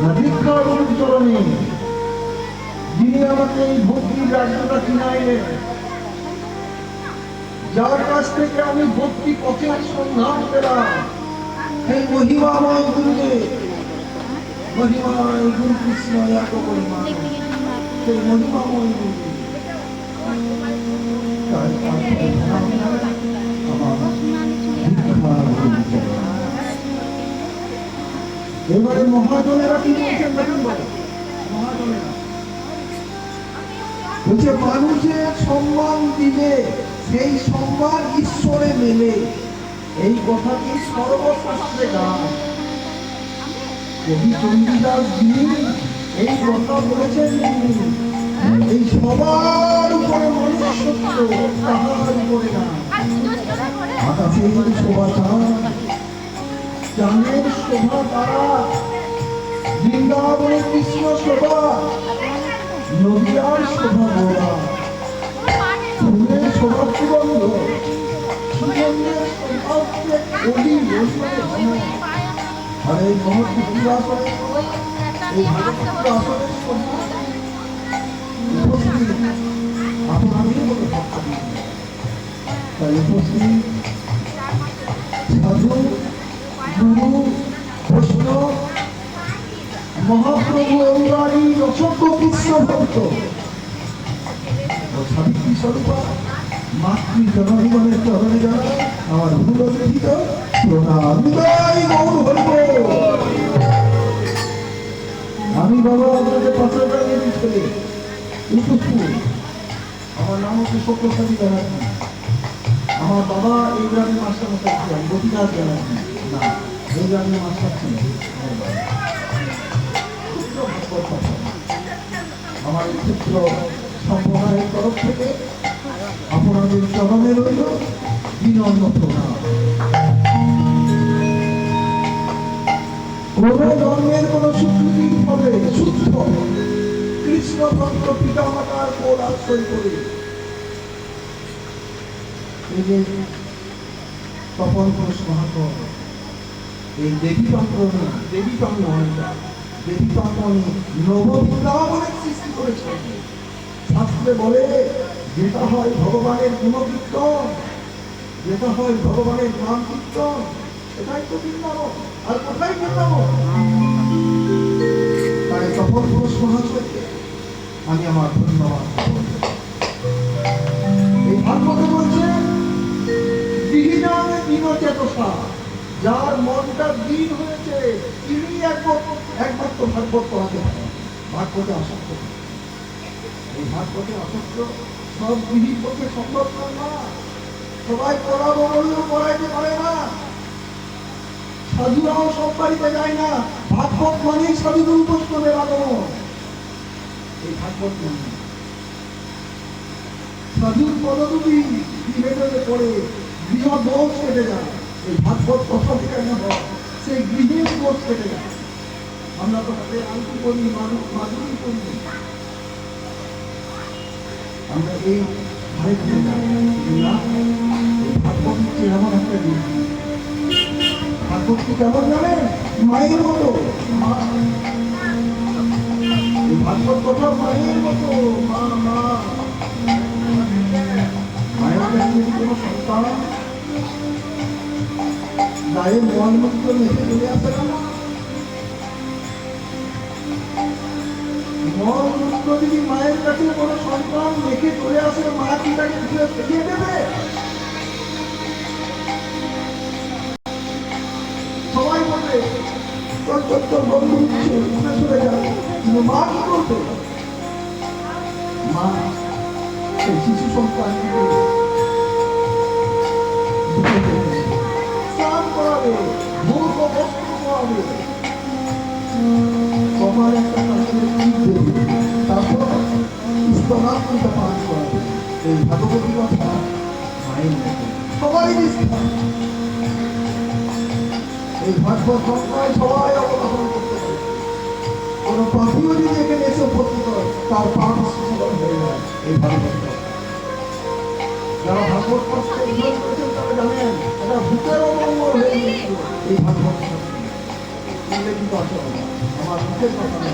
না দীক্ষার চরণে, যিনি আমাকে এই ভক্তির রাজ্যটা কিনাইলেন, যার কাছ থেকে আমি ভক্তি পথের সন্ধান পেলাম, সেই মহিমাময় গুরুদেব, মহিমাময় গুরু কৃষ্ণ এক পরিমাণ, সেই মহিমাময় গুরুদেব। এবারে মহাজনেরা কি বলছেন দেখুন, মহাজনেরা বলছে মানুষের সম্মান দিলে সেই সম্মান ঈশ্বরে মেলে, এই কথাটি সর্বশাস্ত্রে গান। কবি চণ্ডীদাস যিনি এই কথা বলেছেন, এই সবার উপরে মনুষ্যত্ব, তাহার উপরে না। আকাশের শোভা চাঁদ, চাঁদের শোভা তারা, বৃন্দাবনের কৃষ্ণ শোভা, নদিয়ার শোভা গোড়া, ফুলের শোভা সুগন্ধ, সুগন্ধের সৌভাগ্যে কবি আর এই মহৎ আসরে, এই ভাগবত আসরের উপস্থিত আপনারই বলে ভক্ত, তাই উপস্থিত সাধু, গুরু, বৈষ্ণব, মহাপ্রভু অনুরাগী অসংখ্য কৃষ্ণ ভক্ত ও সাবিত্রী স্বরূপা মাতৃ জনগণের চরণে যারা আমার ভুল লিখিত প্রণাম। আমি বাবা আপনাদের পাশে দাঁড়িয়ে ছেলে উপস্থিত, আমার নাম হচ্ছে সত্যসাদী ব্যানার্জি। আমার বাবা এই গ্রামের মাস্টার মশাই ছিলেন, গোপীনাথ ব্যানার্জি না, এই গ্রামের মাস্টার ছিলেন। আমার এই ক্ষুদ্র সম্প্রদায়ের তরফ থেকে আপনাদের চরণে রইল বিনম্র প্রণাম। কোন জন্মের কোন স্বীকৃতির ফলে শুদ্ধ কৃষ্ণভক্ত পিতা মাতার কোল আশ্রয় করে এই যে তপন ঘোষ মহাকর, এই দেবী পাঙ্গনি, দেবী পাঙ্গনি নববৃন্দাবনের সৃষ্টি করেছেন। শাস্ত্রে বলে যেটা হয় ভগবানের গুণকীর্তন, যেটা হয় ভগবানের নাম কীর্তন, এটাই তো বৃন্দাবন। আর কোথায় বৃন্দাবন? তাই তপন ঘোষ মহাশয়কে আমি আমার ধন্যবাদ। এই ভাগবতে বলছে বিহীনানে দীনচেতসা, যার মনটা দিন হয়েছে তিনি একমাত্র ভাগবত পড়াতে পারেন। ভাগবতে আসক্ত, এই ভাগবতে আসক্ত সব গৃহীর পক্ষে সম্ভব না। সবাই পড়াবো বললেও পড়াইতে পারে না, সাধুরাও সব বাড়িতে যায় না। ভাগবত মানেই সাধুগুরু বৈষ্ণবের আগমন। এই ভাগবত মানে সাধুর পদতুলি গৃহে পড়ে গৃহ দোষ কেটে যায়। এই ভাগবত কথা থেকে না হয় সেই গৃহের দোষ কেটে যায়। আমরা তো হাতে আলু করি, মাদুরি করি, আমরা এই ভাগবত হচ্ছে এমন একটা দিন। ভাগবত কেমন জানেন? মায়ের মতো। এই ভাগবত কথা মায়ের মতো। মা মা মায়ের কাছে কোনো সন্তান গায়ে মন মুক্ত মেখে চলে আসে না। মন মুক্ত যদি মায়ের কাছে কোনো সন্তান মেখে চলে আসে, মা কি তাকে ফিরিয়ে দেবে? সবাই বলবে তোর ছোট্ট বন্ধু ঘুরে চলে যাবে, কিন্তু মা কি করবে? মা সেই শিশু সন্তানকে স্নান করাবে, ভূত বস্ত্র করাবে, তোমার একটা তারপর স্তনাত্মতা পান করাবে। এই ভাগবতী কথা মায়ের মতো সবাই নিষ্ঠা। এই ভাগবত সংখ্যায় সবাই অবলম্বন করতে পারে। কোন পাখিও যদি এখানে এসে উপস্থিত হয়, তার পাপ স্মরণ হয়ে যায় এই ভাগবত। যারা ভাগবত কষ্টে উদ্ধার করেছেন তারা জানেন এটা ভূতের অমঙ্গল হয়ে গিয়েছিল এই ভাগবত। তাহলে কিন্তু আসো আমার মুখের কথা না।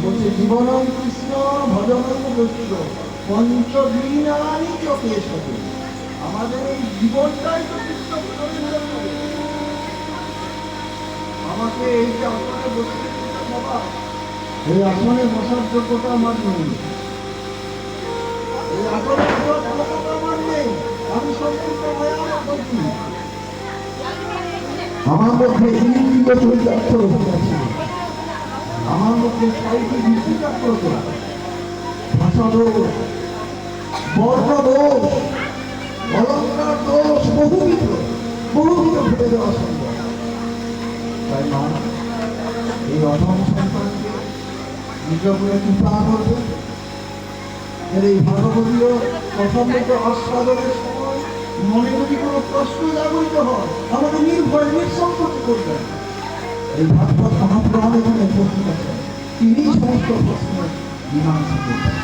বলছে জীবনম কৃষ্ণ ভজনম কৃষ্ণ পঞ্চদিনানি চোখে সাথে। আমাদের এই জীবনটাই তো কৃষ্ণ ভজনের জন্য। আমাকে এই যে আসনে বসতে বাবা, এই আসনে বসার যোগ্যতা আমার নেই, এই আসনে বসার যোগ্যতা আমার নেই। আমি সম্পূর্ণ ভয়ানক করছি। আমার মধ্যে ইন্দ্রিয় চরিতার্থ আছে, আমার মধ্যে ছয়টি দৃষ্টিচক্র, ভাষা দোষ, বর্ণ দোষ, অলঙ্কার দোষ, বহুবিধ ভেবে দেওয়া সম্ভব। তাই মা এই অধম সন্তানকে নিজ করে কৃপা করবে। এর এই ভাগবতীয় প্রথমত আস্বাদনের সময় মনে যদি কোনো প্রশ্ন জাগরিত হয় আমাকে নির্ভয় নিঃসংকোচ করবেন। এই ভাগবত মহাপুরাণ এখানে উপস্থিত আছেন, তিনি সমস্ত প্রশ্নের মীমাংসা করবেন।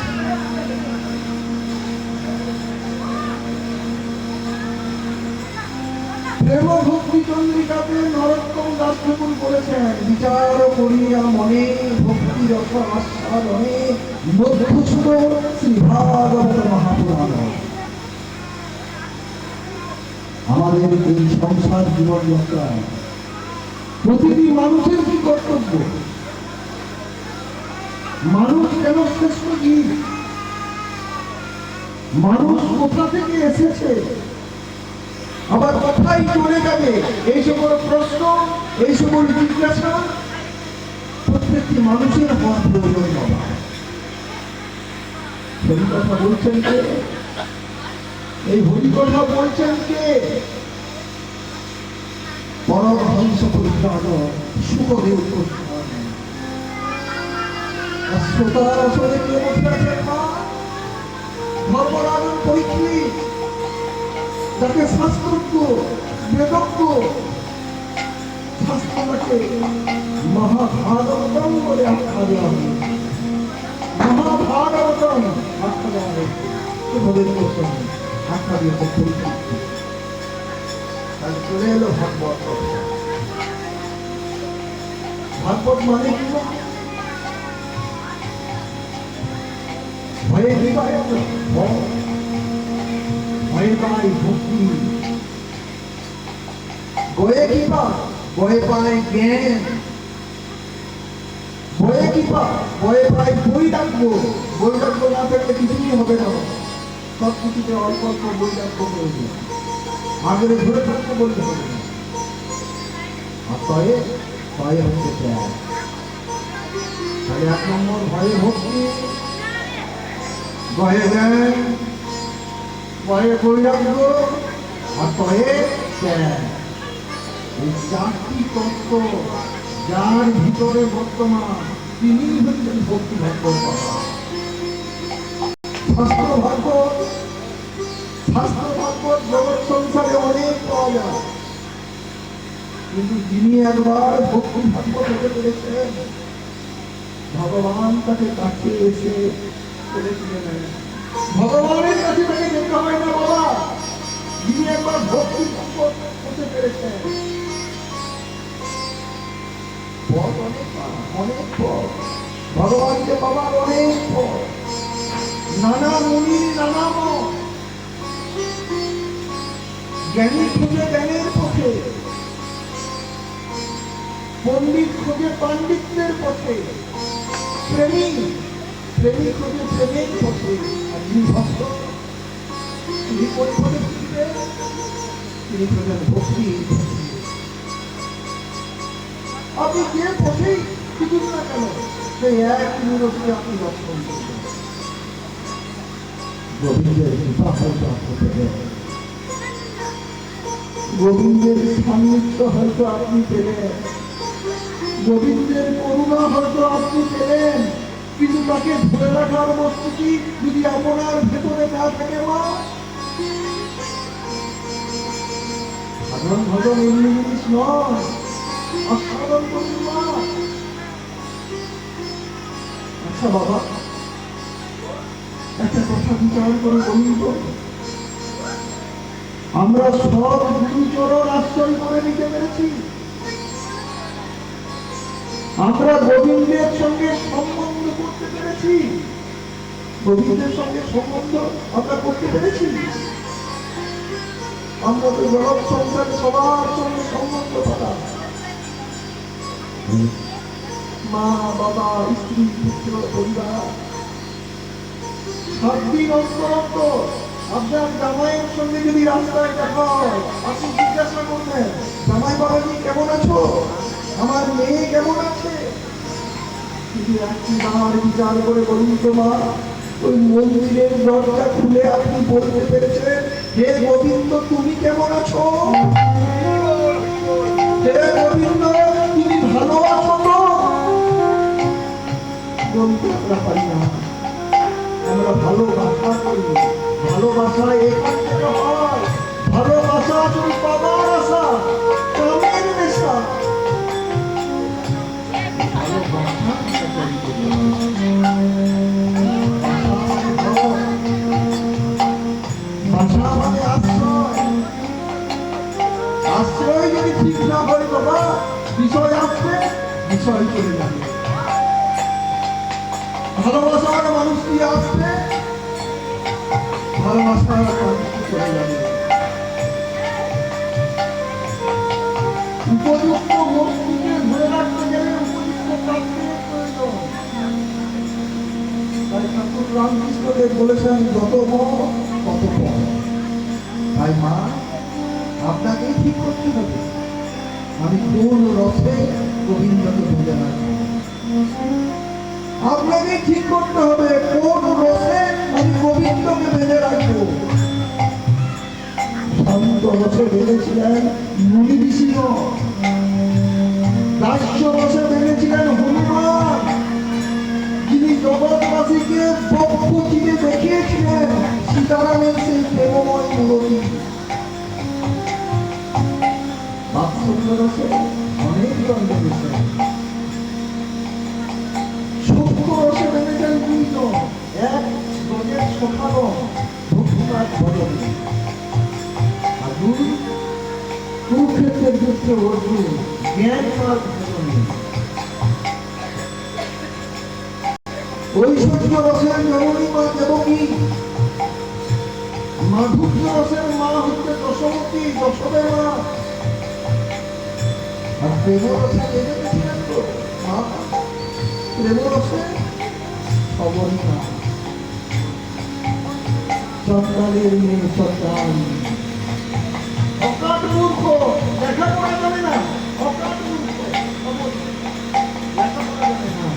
প্রেম ভক্তি চন্দ্রিকাতে নরোত্তম দাস ঠাকুর বলেছেন, বিচার করিয়া মনে ভক্তি রস আস্বাদনে মধ্যছুত শ্রী ভাগবত মহাপুরাণ। আমাদের এই সংসার জীবন যাত্রায় প্রতিটি মানুষের কি কর্তব্য? মানুষ কেন শ্রেষ্ঠ জীব? মানুষ কোথা থেকে এসেছে, আবার কোথায় চলে যাবে? এই সকল প্রশ্ন, এই সকল জিজ্ঞাসা প্রত্যেকটি মানুষের হওয়া প্রয়োজন। বাবা হরি কথা বলছেন কে? এই হরি কথা বলছেন কে? পরমহংস পরিত্রাণ সুখদেব গোস্বামী। শ্রোতার আসলে কে বসে আছেন? মা ধর্মরাজন পরীক্ষিত, যাকে শাস্ত্রজ্ঞ বেদজ্ঞ শাস্ত্রকে মহাভাগবতম বলে আখ্যা দেওয়া হয়েছে। মহাভাগবতম আখ্যা দেওয়া হয়েছে, সুখদেব গোস্বামী আখ্যা দিয়েছে পরীক্ষিত। তাই চলে এলো ভাগবত। ভাগবত মানে কি? ভয়ে কি পায়? ভয়ে পায় ভক্তি। ভয়ে কি পায়? ভয়ে পায় জ্ঞান। ভয়ে কি পায়? ভয়ে পায় বৈরাগ্য। বৈরাগ্য না থাকলে কিছুই হবে না, সব কিছুতে অল্প অল্প বৈরাগ্য প্রয়োজন। আগের ধরে থাকতে বলতে হবে না। আর ভয়ে ভয়ে হচ্ছে ত্যাগ। তাহলে এক নম্বর ভয়ে ভক্তি, ভয়ে জ্ঞান, ভয়ে বৈরাগ্য, আর ভয়ে ত্যাগ। এই চারটি তত্ত্ব যার ভিতরে বর্তমান, তিনি হচ্ছেন ভক্তি ভাগবত বাবা। শাস্ত্র ভাগবত, শাস্ত্র ভাগবত জগৎ সংসারে অনেক পাওয়া যায়, কিন্তু যিনি একবার ভক্তি ভাগবত হতে পেরেছেন, ভগবান তাকে কাছে এসে বলেছিলেন, ভগবানের কাছে তাকে যেতে হয় না বাবা। যিনি একবার ভক্তি ভাগবত হতে পেরেছেন, পথ অনেক অনেক পথ, ভগবানকে পাবার অনেক পথ, নানা মুনি নানা মত। জ্ঞানী খুঁজে জ্ঞানের পথে, পণ্ডিত খোঁজে পাণ্ডিত্যের পথে, প্রেমী প্রেমী খোঁজে প্রেমের পথে। আর যিনি ভক্ত, তিনি কোন পথে খুঁজবে? তিনি খোঁজেন ভক্তির পথে। আপনি যে পথেই খুঁজুন না কেন, সেই এক মূরতি আপনি দর্শন করবেন। গোবিন্দের কৃপা হয়তো আপনি পেলেন, গোবিন্দের সান্নিধ্য হয়তো আপনি পেলেন, গোবিন্দের করুণা হয়তো আপনি পেলেন, কিন্তু তাকে ধরে রাখার বস্তুটি যদি আপনার ভেতরে না থাকে, মা সাধারণ ভজন এমনি জিনিস নয়, অসাধারণ করুন মা। আচ্ছা বাবা, একটা কথা বিচার করে বলুন তো, আমরা সব গুরুচরণ আশ্রয় করে নিতে পেরেছি। আমরা গোবিন্দের সঙ্গে সম্বন্ধ করতে পেরেছি। গোবিন্দের সঙ্গে সম্বন্ধ আমরা করতে পেরেছি। আমরা তো জগৎ সংসারে সবার সঙ্গে সম্বন্ধ করা, মা বাবা স্ত্রী পুত্র পরিবার, 7 দিন অন্তর আপনার জামাইয়ের সঙ্গে যদি রাস্তায় দেখা হয়, আপনি জিজ্ঞাসা করবেন, জামাই বাবাজি কেমন আছো, আমার মেয়ে কেমন আছে? যদি একবার বিচার করে বলুন তো মা, ওই মন্দিরের দরজা খুলে আপনি বলতে পেরেছেন, হে গোবিন্দ তুমি কেমন আছো? হে গোবিন্দ তুমি ভালো আছো তো? বলতে আমরা পারি না। আমরা ভালোবাসা করি, ভালোবাসা এখান থেকে হয়। ভালোবাসা তুমি পাবার আশা, কামের নেশা। ভাষা মানে আশ্রয়। আশ্রয় যদি ঠিক না হয় বাবা, বিষয় আসবে, বিষয় চলে যাবে। ভালোবাসার মানুষটি আসবে, ভালোবাসার মানুষটি চলে যাবে। উপযুক্ত মূর্তিকে ধরে রাখতে গেলে উপযুক্ত প্রাপ্তির প্রয়োজন। তাই ঠাকুর রামকৃষ্ণদেব বলেছেন, যত মন তত পথ। তাই মা আপনাকেই ঠিক করতে হবে, আমি কোন রসে গোবিন্দকে ভুলে রাখবো। আপনাকে ঠিক করতে হবে কোন রসে আমি গোবিন্দকে বেঁধে রাখবো। শান্ত রসে বেঁধেছিলেন মুনি ঋষিগণ, দাস্য রসে বেঁধেছিলেন হনুমান, যিনি জগৎবাসীকে বক্ষ চিরে দেখিয়েছিলেন সীতারামের সেই প্রেমময় মূরতি। বাৎসল্য রসে অনেক জন বেঁধেছেন, রসে বেঁধেছেন 2 জন, এক গজের সখাগণ ভক্তিনাথ ভজন, আর 2 কুরুক্ষেত্রের যুদ্ধে অর্জুন জ্ঞাননাথ ভজন। ঐশ্বর্য রসের জননী মা দেবকী, মাধুর্য রসের মা হচ্ছে দশমতী, যশোদের মা। আর প্রেম রসে বেঁধেছিলেন তো মা, প্রেম রসে অবস্থা চন্দ্রের মেয়ে সন্তান, অকাট মূর্খ, লেখাপড়া জানে না, অকাট মূর্খ, লেখাপড়া জানে না,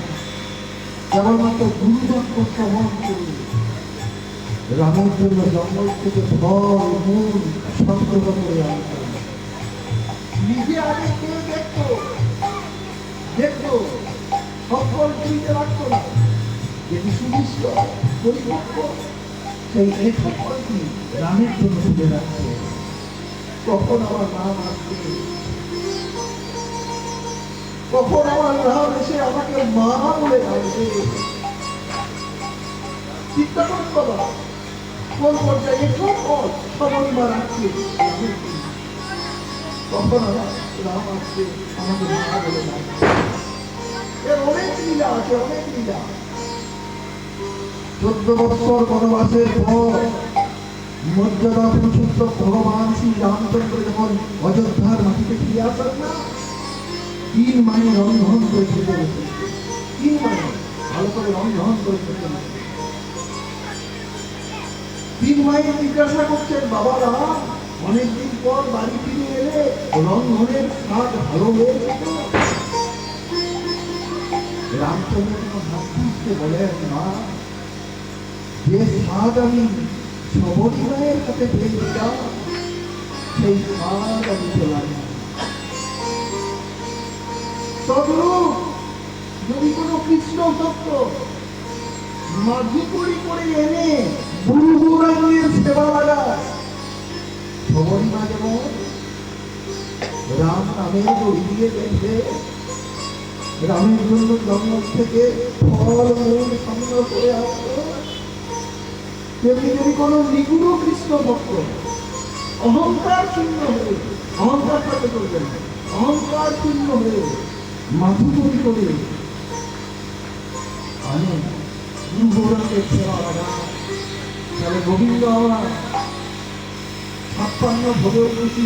কেবলমাত্র গুরুবাক্য শ্রবণ করে রামের জন্য জঙ্গল থেকে ফল মূল সংগ্রহ করে আনত। নিজে আগে কে দেখতো সকল চিনতে রাখতো না, যেটি সুবিষ্ট পরিপক্ক সেই সকলটি রামের জন্য তুলে রাখছে। কখন আমার নাম আসবে, কখন আমার নাম এসে আমাকে মা বলে ডাকবে। চিন্তা করুন বাবা, কোন পর্যায়ে সবাই মা রাখছে, কখন আমার নাম আসবে আমাকে মা বলে ডাকবে। এর অনেক লীলা আছে, অনেক লীলা। 14 বছর বনবাসের পর মর্যাদা পুরুষোত্তম ভগবান শ্রী রামচন্দ্র যখন অযোধ্যার মাটিতে ফিরে আসেন না, 3 মাইল রন্ধন করে খেতে বসে, 3 মাইল ভালো করে রন্ধন করে খেতে বসে। 3 মাইল জিজ্ঞাসা করছেন, বাবা রাম অনেকদিন পর বাড়ি ফিরে এলে রন্ধনের স্বাদ ভালো হয়েছে তো? রামচন্দ্র ভাবতে বলেন, মা যে স্বাদ আমি সবরীমায়ের হাতে পেয়েছিলাম সেই স্বাদ আমি পেলাম। তদ্রূপ যদি কোনো কৃষ্ণ ভক্ত মাঝি করে এনে গুরু গৌরাঙ্গের সেবা লাগায়, সবরীমা যেমন রাম নামের দড়ি দিয়ে বেঁধে রামের জন্য জঙ্গল থেকে ফল মূল সংগ্রহ করে আসতো, তেমনি যদি কোনো নিগুণ কৃষ্ণ ভক্ত অহংকার শূন্য হয়ে, অহংকার করতে করবেন, অহংকার শূন্য হয়ে মাথু তৈরি করে আমি যুবরাকে ফেরা। তাহলে গোবিন্দ আমার 56 ভোগেও খুশি।